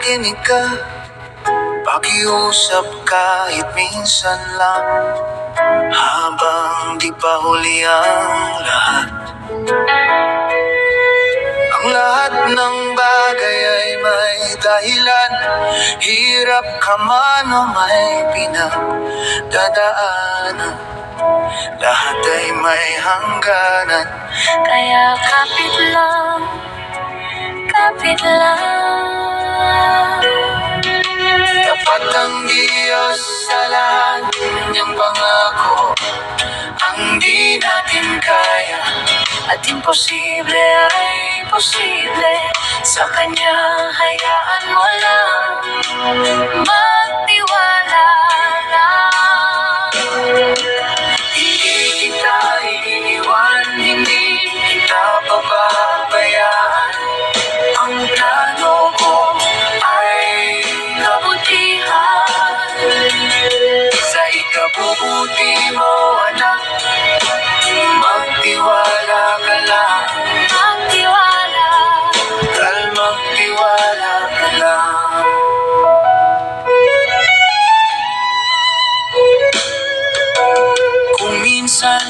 makinig ka, pakiusap kahit minsan lang, habang di pa huli ang lahat. Ang lahat ng bagay ay may dahilan, hirap ka man o may pinagdadaanan, lahat ay may hangganan. Kaya kapit lang, kapit lang. Tapat ang Diyos sa lahat niyang pangako, ang di natin kaya at imposible ay posible. Sa Kanya hayaan mo lang, magtiwala lang. Hindi kita iiwan, hindi kita pababayaan. Ang plano ko ay kabutihan. Sa ikabubuti mo, anak, magtiwala ka lang. Magtiwala, Magtiwala ka lang. Kung minsan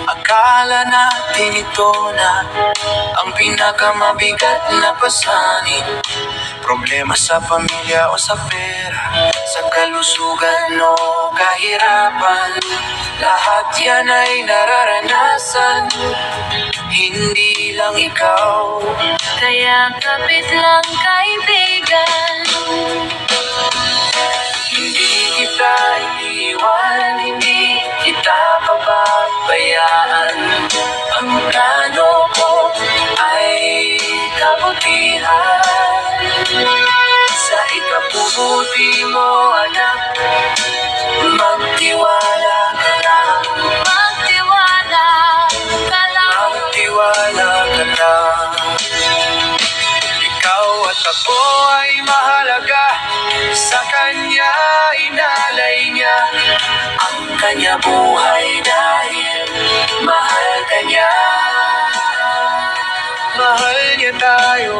akala natin ito na ang pinakamabigat na pasanin, problema sa pamilya o sa pera, sa kalusugan o kahirapan, lahat yan ay nararanasan, hindi lang ikaw. kaya kapit lang kaibigan. Hindi kita iiwan, hindi kita pababayaan. Ang plano ko ay kabutihan. Sa ikabubuti mo, anak, magtiwala ka lang. Magtiwala ka lang. Magtiwala ka lang. Ikaw at ako ay mahalaga, sa Kanya inalay niya ang Kanya buhay dahil mahal ka niya. Mahal niya tayo.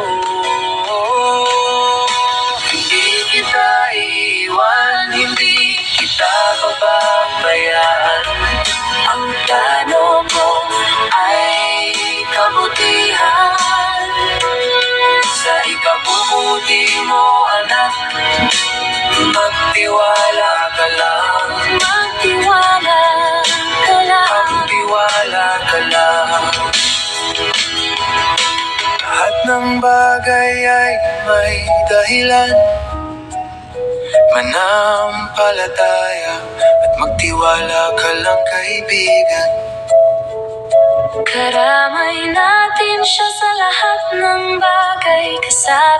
Hindi kita iiwan, hindi kita pababayaan. Ang plano ko ay kabutihan. Sa ikabubuti mo, anak, magtiwala ka lang. Magtiwala ka lang. Magtiwala ka lang. Lahat ng bagay ay may dahilan, manampalataya at magtiwala ka lang, kaibigan. Karamay natin siya sa lahat ng bagay,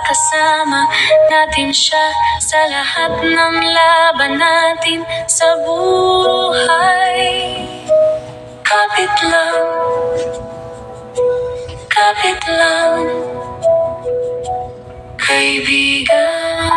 kasama natin siya sa lahat ng laban natin sa buhay. Kapit lang, kapit lang, kaibigan.